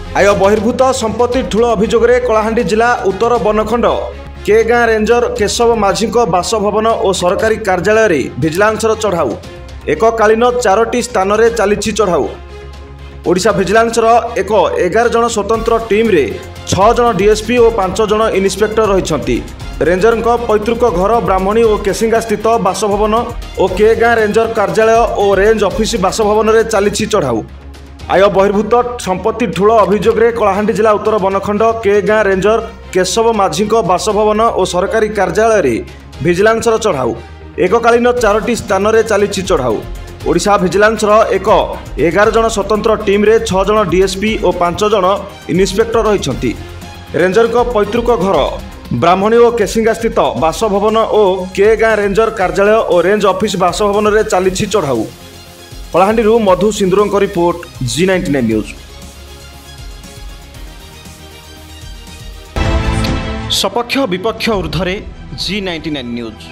आय बहिर्भूत संपत्ति ठूल अभियोग कलाहांडी जिला उत्तर बनखंड के गाँ रेंजर केशव माझी बासभवन और सरकारी कार्यालय भिजिलांसर चढ़ाऊ एककालीन 4टी स्थान में चली चढ़ाऊ। ओडिशा भिजिलांसर एक 11 जन स्वतंत्र टीम रे 6 जन डीएसपी और 5 जन इन्स्पेक्टर रही। रेंजर पैतृक घर ब्राह्मणी और केसिंगा स्थित बासभवन और के गाँ रेंजर कार्यालय और रेंज ऑफिस बासभवन में चली चढ़ाऊ। आय बहिर्भूत संपत्ति ठूल अभियोग कलाहांडी जिला उत्तर बनखंड के गाँ रेंजर केशव माझी बासभवन और सरकारी कार्यालय भिजिलांसर चढ़ाऊ एककालीन 4टी स्थान में चली चढ़ाऊ। ओडिशा भिजिलांसर एक 11 जन स्वतंत्र टीम रे 6 जन डीएसपी और 5 जन इन्स्पेक्टर रही। रेंजर पैतृक घर ब्राह्मणी और केसिंगा स्थित बासभवन और के गाँ रेंजर कार्यालय और रेंज ऑफिस बासभवन में चली चढ़ाऊ। कलाहांडी मधु सिंदूर रिपोर्ट G99 न्यूज। सपक्ष विपक्ष ऊर्ध्वे G99 न्यूज।